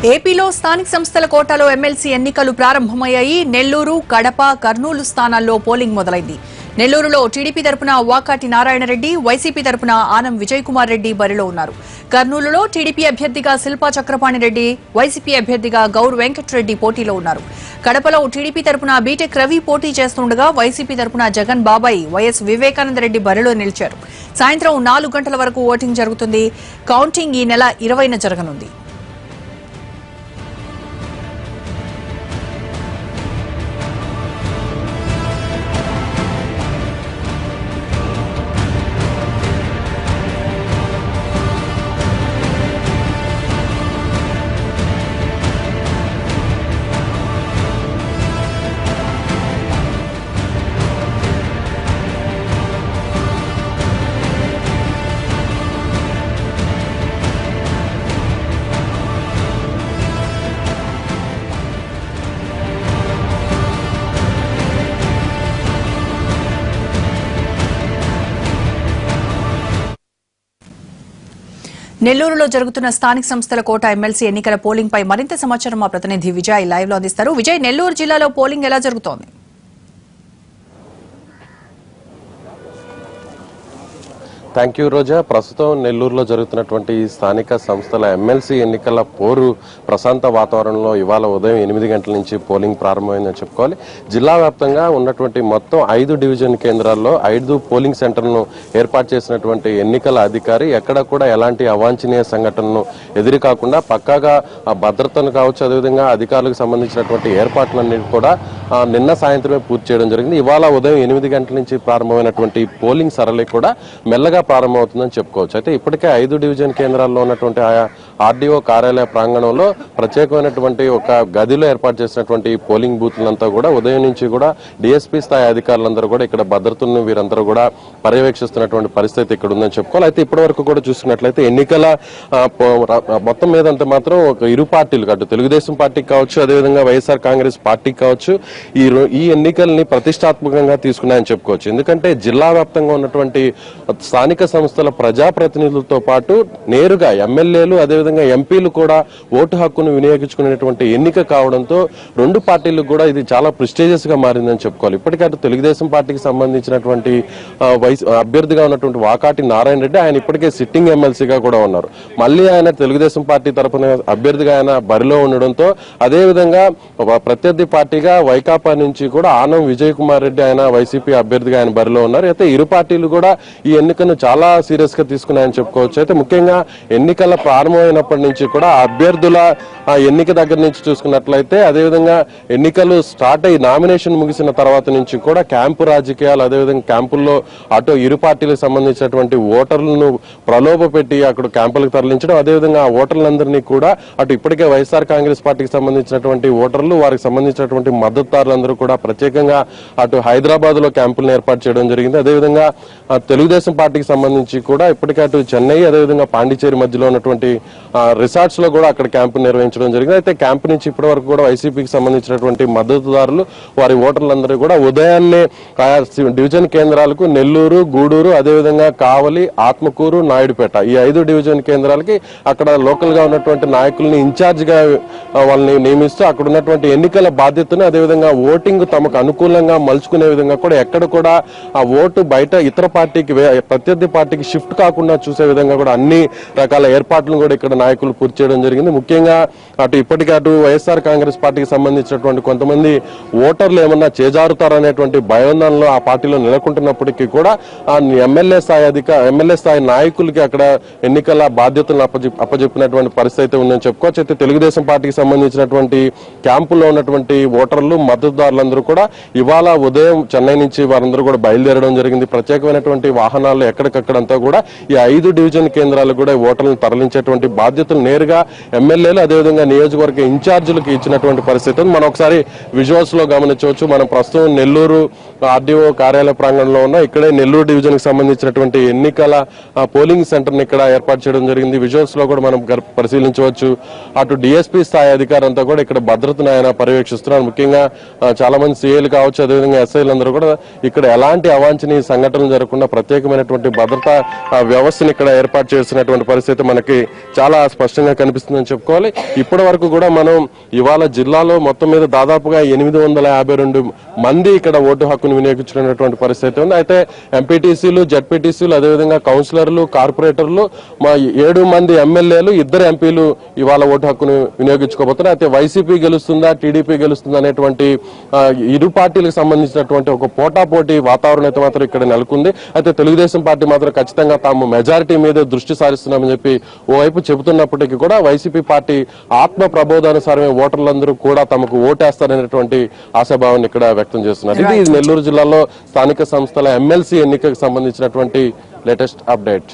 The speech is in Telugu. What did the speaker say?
ఏపీలో స్థానిక సంస్థల కోటాలో ఎమ్మెల్సీ ఎన్నికలు ప్రారంభమయ్యాయి. నెల్లూరు, కడప, కర్నూలు స్థానాల్లో పోలింగ్ మొదలైంది. నెల్లూరులో టీడీపీ తరపున వాకాటి నారాయణరెడ్డి, వైసీపీ తరపున ఆనం విజయ్ కుమార్ రెడ్డి బరిలో ఉన్నారు. కర్నూలులో టీడీపీ అభ్యర్థిగా శిల్పా చక్రపాణి రెడ్డి, వైసీపీ అభ్యర్థిగా గౌర్ వెంకటరెడ్డి పోటీలో ఉన్నారు. కడపలో టీడీపీ తరపున బీటెక్ రవి పోటీ చేస్తుండగా వైసీపీ తరపున జగన్ బాబాయ్, వైఎస్ వివేకానంద రెడ్డి బరిలో నిలిచారు. సాయంత్రం 4 గంటల వరకు ఓటింగ్ జరుగుతుంది. కౌంటింగ్ ఈ నెల 20న జరగనుంది. నెల్లూరులో జరుగుతున్న స్థానిక సంస్థల కోటా ఎమ్మెల్సీ ఎన్నికల పోలింగ్ పై మరింత సమాచారం మా ప్రతినిధి విజయ్ లైవ్ లో అందిస్తారు. విజయ్, నెల్లూరు జిల్లాలో పోలింగ్ ఎలా జరుగుతోంది? థ్యాంక్ యూ రోజా. ప్రస్తుతం నెల్లూరులో జరుగుతున్నటువంటి స్థానిక సంస్థల ఎమ్మెల్సీ ఎన్నికల పోరు ప్రశాంత వాతావరణంలో ఇవాళ ఉదయం 8 గంటల నుంచి పోలింగ్ ప్రారంభమైందని చెప్పుకోవాలి. జిల్లా వ్యాప్తంగా ఉన్నటువంటి మొత్తం 5 డివిజన్ కేంద్రాల్లో 5 పోలింగ్ సెంటర్లను ఏర్పాటు చేసినటువంటి ఎన్నికల అధికారి ఎక్కడ కూడా ఎలాంటి అవాంఛనీయ సంఘటనను ఎదురు కాకుండా పక్కాగా భద్రతను కావచ్చు, అదేవిధంగా అధికారులకు సంబంధించినటువంటి ఏర్పాట్లన్నిటి కూడా నిన్న సాయంత్రమే పూర్తి చేయడం జరిగింది. ఇవాళ ఉదయం 8 గంటల నుంచి ప్రారంభమైనటువంటి పోలింగ్ సరళి కూడా మెల్లగా ప్రారంభమవుతుందని చెప్పుకోవచ్చు. అయితే ఇప్పటికే 5 డివిజన్ కేంద్రాల్లో ఉన్నటువంటి ఆయా ఆర్డీఓ కార్యాలయ ప్రాంగణంలో ప్రత్యేకమైనటువంటి ఒక గదిలో ఏర్పాటు చేసినటువంటి పోలింగ్ బూత్లంతా కూడా ఉదయం నుంచి కూడా డిఎస్పీ స్థాయి అధికారులందరూ కూడా ఇక్కడ భద్రతను వీరందరూ కూడా పర్యవేక్షిస్తున్నటువంటి పరిస్థితి ఇక్కడ ఉందని చెప్పుకోవాలి. అయితే ఇప్పటి వరకు కూడా చూసుకున్నట్లయితే ఎన్నికల మొత్తం మీదంతా మాత్రం ఒక ఇరు పార్టీలు అటు తెలుగుదేశం పార్టీకి కావచ్చు, అదేవిధంగా వైఎస్ఆర్ కాంగ్రెస్ పార్టీకి కావచ్చు ఈ ఎన్నికల్ని ప్రతిష్టాత్మకంగా తీసుకున్నాయని చెప్పుకోవచ్చు. ఎందుకంటే జిల్లా వ్యాప్తంగా ఉన్నటువంటి స్థానిక సంస్థల ప్రజాప్రతినిధులతో పాటు నేరుగా ఎమ్మెల్యేలు అదేవిధంగా ఎంపీలు కూడా ఓటు హక్కును వినియోగించుకునేటువంటి ఎన్నిక కావడంతో రెండు పార్టీలకు కూడా ఇది చాలా ప్రెస్టీజియస్ గా మారిందని చెప్పుకోవాలి. ఇప్పటికే అటు తెలుగుదేశం పార్టీకి సంబంధించినటువంటి అభ్యర్థిగా ఉన్నటువంటి వాకాటి నారాయణ రెడ్డి ఆయన ఇప్పటికే సిట్టింగ్ ఎమ్మెల్సీగా కూడా ఉన్నారు. మళ్ళీ ఆయన తెలుగుదేశం పార్టీ తరఫున అభ్యర్థిగా ఆయన బరిలో ఉండడంతో అదేవిధంగా ప్రత్యర్థి పార్టీగా వైకాపా నుంచి కూడా ఆనం విజయ్ కుమార్ రెడ్డి ఆయన వైసీపీ అభ్యర్థిగా ఆయన బరిలో ఉన్నారు. అయితే ఇరు పార్టీలు కూడా ఈ ఎన్నికను చాలా సీరియస్ గా తీసుకున్నాయని చెప్పుకోవచ్చు. అయితే ముఖ్యంగా ఎన్నికల ప్రారంభమైనప్పటి నుంచి కూడా అభ్యర్థుల ఎన్నిక దగ్గర నుంచి చూసుకున్నట్లయితే అదేవిధంగా ఎన్నికలు స్టార్ట్ అయ్యి నామినేషన్ ముగిసిన తర్వాత నుంచి కూడా క్యాంపు రాజకీయాలు అదేవిధంగా క్యాంపుల్లో అటు ఇరు పార్టీలకు సంబంధించినటువంటి ఓటర్లను ప్రలోభ పెట్టి అక్కడ క్యాంపులకు తరలించడం, అదేవిధంగా ఆ ఓటర్లందరినీ కూడా అటు ఇప్పటికే వైఎస్ఆర్ కాంగ్రెస్ పార్టీకి సంబంధించినటువంటి ఓటర్లు వారికి సంబంధించినటువంటి మద్దతుదారులందరూ కూడా ప్రత్యేకంగా అటు హైదరాబాద్ లో క్యాంపులను ఏర్పాటు చేయడం జరిగింది. అదేవిధంగా తెలుగుదేశం పార్టీకి సంబంధించి కూడా ఇప్పటికే అటు చెన్నై అదేవిధంగా పాండిచేరి మధ్యలో ఉన్నటువంటి రిసార్ట్స్ లో కూడా అక్కడ క్యాంపు నిర్వహించడం జరిగింది. అయితే క్యాంపు నుంచి ఇప్పటి వరకు కూడా వైసీపీకి సంబంధించినటువంటి మద్దతుదారులు వారి ఓటర్లందరూ కూడా ఉదయాన్నే డివిజన్ కేంద్రాలకు నెల్లూరు, గూడూరు, అదేవిధంగా కావలి, ఆత్మకూరు, నాయుడుపేట ఈ 5 డివిజన్ కేంద్రాలకి అక్కడ లోకల్ గా ఉన్నటువంటి నాయకుల్ని ఇన్ఛార్జ్ గా వాళ్ళని నియమిస్తూ అక్కడ ఉన్నటువంటి ఎన్నికల బాధ్యతను అదేవిధంగా ఓటింగ్ తమకు అనుకూలంగా మలుచుకునే విధంగా కూడా ఎక్కడ కూడా ఆ ఓటు బయట ఇతర పార్టీకి ప్రత్యర్థి పార్టీకి షిఫ్ట్ కాకుండా చూసే విధంగా కూడా అన్ని రకాల ఏర్పాట్లను కూడా ఇక్కడ నాయకులు పూర్తి చేయడం జరిగింది. ముఖ్యంగా ఇప్పటికే అటు వైఎస్ఆర్ కాంగ్రెస్ పార్టీకి సంబంధించినటువంటి కొంతమంది ఓటర్లు ఏమన్నా చేజారుతారనేటువంటి భయోందనలో ఆ పార్టీలో నెలకొంటున్నప్పటికీ కూడా ఎమ్మెల్యే స్థాయి నాయకులకి అక్కడ ఎన్నికల బాధ్యతలను అప్పజెప్పినటువంటి పరిస్థితి ఉందని చెప్పుకోవచ్చు. అయితే తెలుగుదేశం పార్టీకి సంబంధించినటువంటి క్యాంపుల్లో ఉన్నటువంటి ఓటర్లు మద్దతుదారులందరూ కూడా ఇవాళ ఉదయం చెన్నై నుంచి వారందరూ కూడా బయలుదేరడం జరిగింది. ప్రత్యేకమైనటువంటి వాహనాలు ఎక్కడికక్కడంతా కూడా ఈ 5 డివిజన్ కేంద్రాలు కూడా ఓటర్లను తరలించేటువంటి బాధ్యతలు నేరుగా ఎమ్మెల్యేలు అదేవిధంగా నియోజకవర్గ ఇన్ఛార్జీలకు ఇచ్చినటువంటి పరిస్థితి మనం ఒకసారి విజువల్స్ లో గమనించవచ్చు. మనం ప్రస్తుతం నెల్లూరు ఆర్డీఓ కార్యాలయ ప్రాంగణంలో ఉన్న ఇక్కడే నెల్లూరు డివిజన్ కి సంబంధించినటువంటి ఎన్నికల పోలింగ్ సెంటర్ ని ఇక్కడ ఏర్పాటు చేయడం జరిగింది. విజువల్స్ లో కూడా మనం పరిశీలించవచ్చు. అటు డిఎస్పీ స్థాయి అధికారి అంతా కూడా ఇక్కడ భద్రతను ఆయన పర్యవేక్షిస్తున్నారు. ముఖ్యంగా చాలా మంది సీఏలు కావచ్చు, అదేవిధంగా ఎస్ఐలు అందరూ కూడా ఇక్కడ ఎలాంటి అవాంఛనీయ సంఘటనలు జరగకుండా ప్రత్యేకమైనటువంటి భద్రతా వ్యవస్థను ఇక్కడ ఏర్పాటు చేస్తున్నటువంటి పరిస్థితి మనకి చాలా స్పష్టంగా కనిపిస్తుందని చెప్పుకోవాలి. ఇప్పటి వరకు కూడా మనం ఇవాళ జిల్లాలో మొత్తం మీద దాదాపుగా 852 మంది ఇక్కడ ఓటు హక్కును వినియోగించుకున్నటువంటి పరిస్థితి ఉంది. అయితే ఎంపీటీసీలు, జడ్పీటీసీలు, అదేవిధంగా కౌన్సిలర్లు, కార్పొరేటర్లు, మా 7 మంది ఎమ్మెల్యేలు, 2 ఎంపీలు ఇవాళ ఓటు హక్కును వినియోగించుకోబోతున్నారు. అయితే వైసీపీ గెలుస్తుందా, టీడీపీ గెలుస్తుందా అనేటువంటి ఇరు పార్టీలకు సంబంధించినటువంటి ఒక పోటాపోటీ వాతావరణం అయితే మాత్రం ఇక్కడ నెలకొంది. అయితే తెలుగుదేశం పార్టీ మాత్రం ఖచ్చితంగా తాము మెజారిటీ మీద దృష్టి సారిస్తున్నామని చెప్పి ఓవైపు చెబుతున్నప్పటికీ కూడా వైసీపీ పార్టీ ఆత్మ ప్రబోధానుసారమే ఓటర్లందరూ కూడా తమకు ఓటేస్తారనేటువంటి ఆశాభావాన్ని ఇక్కడ వ్యక్తం చేస్తున్నారు. ఇది నెల్లూరు జిల్లాలో స్థానిక సంస్థల ఎమ్మెల్సీ ఎన్నికకు సంబంధించినటువంటి లేటెస్ట్ అప్డేట్.